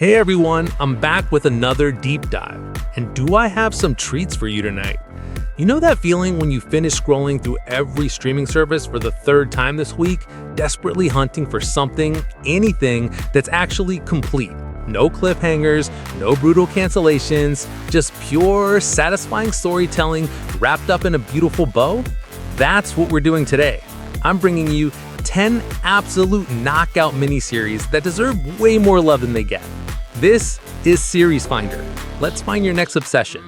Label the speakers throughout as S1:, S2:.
S1: Hey everyone, I'm back with another deep dive. And do I have some treats for you tonight? You know that feeling when you finish scrolling through every streaming service for the third time this week, desperately hunting for something, anything that's actually complete? No cliffhangers, no brutal cancellations, just pure, satisfying storytelling wrapped up in a beautiful bow? That's what we're doing today. I'm bringing you 10 absolute knockout miniseries that deserve way more love than they get. This is Series Finder. Let's find your next obsession.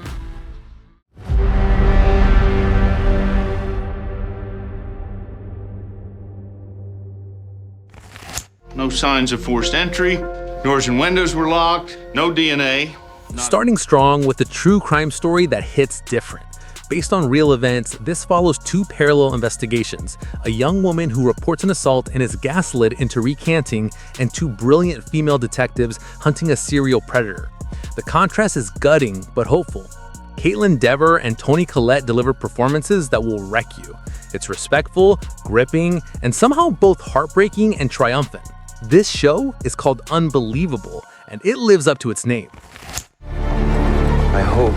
S2: No signs of forced entry, doors and windows were locked, no DNA.
S1: Starting strong with a true crime story that hits different. Based on real events, this follows two parallel investigations: a young woman who reports an assault and is gaslit into recanting, and two brilliant female detectives hunting a serial predator. The contrast is gutting but hopeful. Caitlin Dever and Toni Collette deliver performances that will wreck you. It's respectful, gripping, and somehow both heartbreaking and triumphant. This show is called Unbelievable, and it lives up to its name.
S3: I hope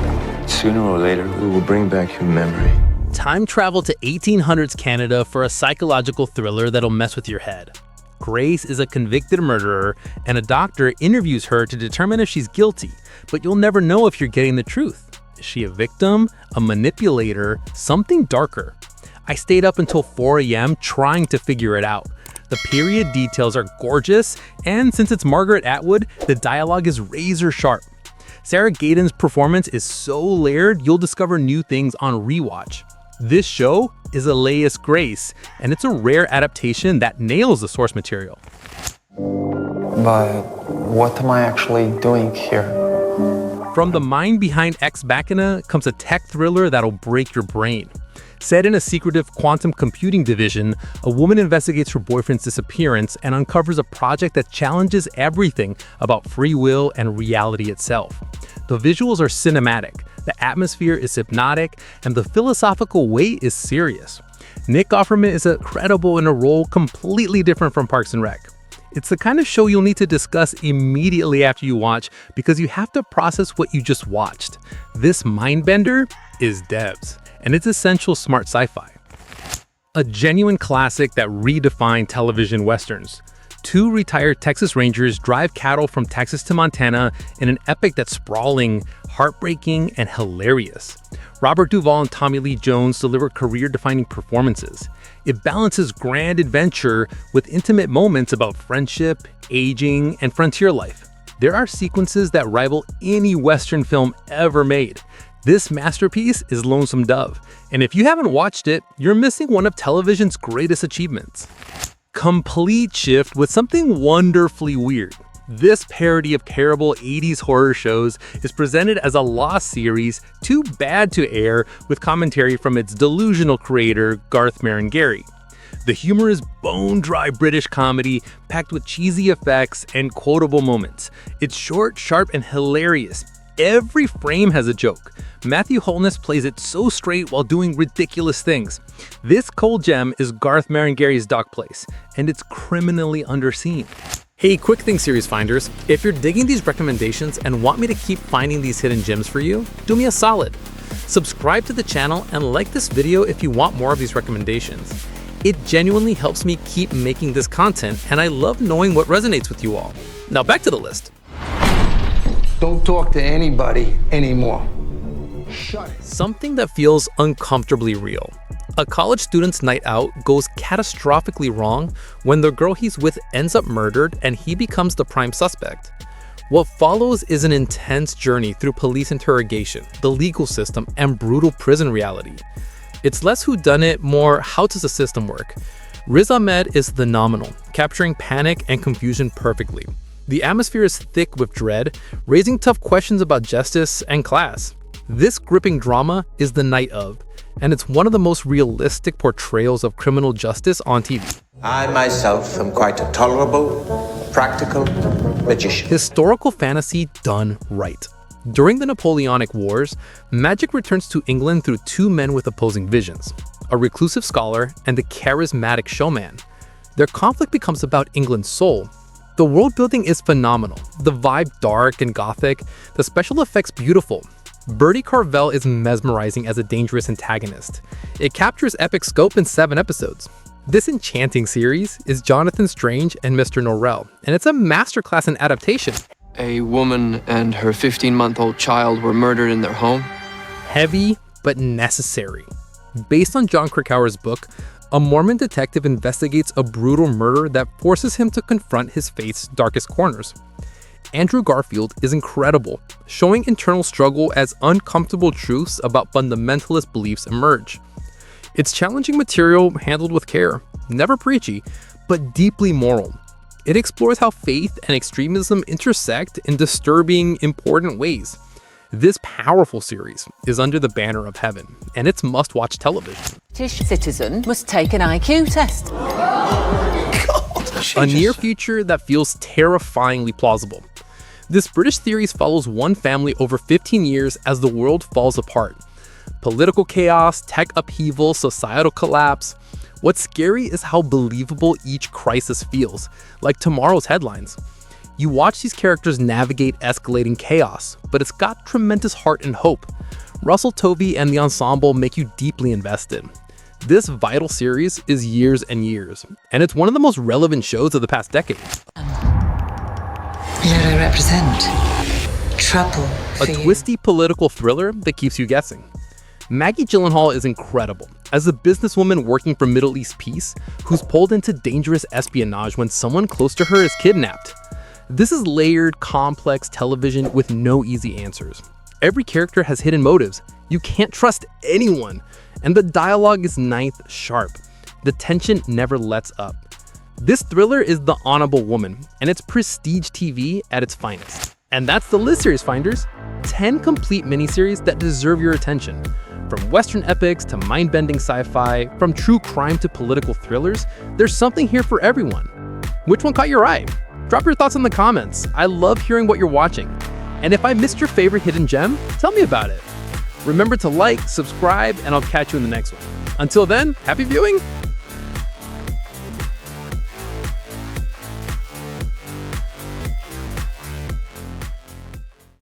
S3: sooner or later we will bring back your memory.
S1: Time travel to 1800s Canada for a psychological thriller that'll mess with your head. Grace is a convicted murderer, and a doctor interviews her to determine if she's guilty, but you'll never know if you're getting the truth. Is she a victim, a manipulator, something darker? I stayed up until 4 a.m. trying to figure it out. The period details are gorgeous, and since it's Margaret Atwood, the dialogue is razor sharp. Sarah Gadon's performance is so layered, you'll discover new things on rewatch. This show is ALIAS Grace, and it's a rare adaptation that nails the source material.
S4: But what am I actually doing here?
S1: From the mind behind Ex Machina comes a tech thriller that'll break your brain. Set in a secretive quantum computing division, a woman investigates her boyfriend's disappearance and uncovers a project that challenges everything about free will and reality itself. The visuals are cinematic, the atmosphere is hypnotic, and the philosophical weight is serious. Nick Offerman is incredible in a role completely different from Parks and Rec. It's the kind of show you'll need to discuss immediately after you watch because you have to process what you just watched. This mindbender is Devs, and it's essential smart sci-fi. A genuine classic that redefined television westerns. Two retired Texas Rangers drive cattle from Texas to Montana in an epic that's sprawling, heartbreaking, and hilarious. Robert Duvall and Tommy Lee Jones deliver career-defining performances. It balances grand adventure with intimate moments about friendship, aging, and frontier life. There are sequences that rival any Western film ever made. This masterpiece is Lonesome Dove, and if you haven't watched it, you're missing one of television's greatest achievements. Complete shift with something wonderfully weird. This parody of terrible 80s horror shows is presented as a lost series too bad to air, with commentary from its delusional creator, Garth Marenghi. The humor is bone-dry British comedy packed with cheesy effects and quotable moments. It's short, sharp, and hilarious. Every frame has a joke. Matthew Holness plays it so straight while doing ridiculous things. This cold gem is Garth Marenghi's DARKPLACE, and it's criminally underseen. Hey, quick thing, Series Finders. If you're digging these recommendations and want me to keep finding these hidden gems for you, do me a solid. Subscribe to the channel and like this video if you want more of these recommendations. It genuinely helps me keep making this content, and I love knowing what resonates with you all. Now back to the list.
S5: Don't talk to anybody anymore. Shut it.
S1: Something that feels uncomfortably real. A college student's night out goes catastrophically wrong when the girl he's with ends up murdered and he becomes the prime suspect. What follows is an intense journey through police interrogation, the legal system, and brutal prison reality. It's less whodunit, more how does the system work. Riz Ahmed is phenomenal, capturing panic and confusion perfectly. The atmosphere is thick with dread, raising tough questions about justice and class. This gripping drama is The Night Of, and it's one of the most realistic portrayals of criminal justice on TV.
S6: I myself am quite a tolerable, practical magician.
S1: Historical fantasy done right. During the Napoleonic Wars, magic returns to England through two men with opposing visions, a reclusive scholar and a charismatic showman. Their conflict becomes about England's soul. The world building is phenomenal, the vibe dark and gothic, the special effects beautiful. Bertie Carvel is mesmerizing as a dangerous antagonist. It captures epic scope in 7 episodes. This enchanting series is Jonathan Strange and Mr. Norrell, and it's a masterclass in adaptation.
S7: A woman and her 15-month-old child were murdered in their home.
S1: Heavy, but necessary. Based on John Krakauer's book, a Mormon detective investigates a brutal murder that forces him to confront his faith's darkest corners. Andrew Garfield is incredible, showing internal struggle as uncomfortable truths about fundamentalist beliefs emerge. It's challenging material handled with care, never preachy, but deeply moral. It explores how faith and extremism intersect in disturbing, important ways. This powerful series is under the banner of heaven, and it's must-watch television.
S8: British citizen must take an IQ test.
S1: A near future that feels terrifyingly plausible. This British series follows one family over 15 years as the world falls apart. Political chaos, tech upheaval, societal collapse. What's scary is how believable each crisis feels, like tomorrow's headlines. You watch these characters navigate escalating chaos, but it's got tremendous heart and hope. Russell Tovey and the ensemble make you deeply invested. This vital series is years and years, and it's one of the most relevant shows of the past decade.
S9: You know what I represent? Trouble.
S1: A twisty political thriller that keeps you guessing. Maggie Gyllenhaal is incredible as a businesswoman working for Middle East peace who's pulled into dangerous espionage when someone close to her is kidnapped. This is layered, complex television with no easy answers. Every character has hidden motives. You can't trust anyone. And the dialogue is ninth sharp. The tension never lets up. This thriller is The Honourable Woman, and it's prestige TV at its finest. And that's the list, series finders. 10 complete miniseries that deserve your attention. From Western epics to mind-bending sci-fi, from true crime to political thrillers, there's something here for everyone. Which one caught your eye? Drop your thoughts in the comments. I love hearing what you're watching. And if I missed your favorite hidden gem, tell me about it. Remember to like, subscribe, and I'll catch you in the next one. Until then, happy viewing!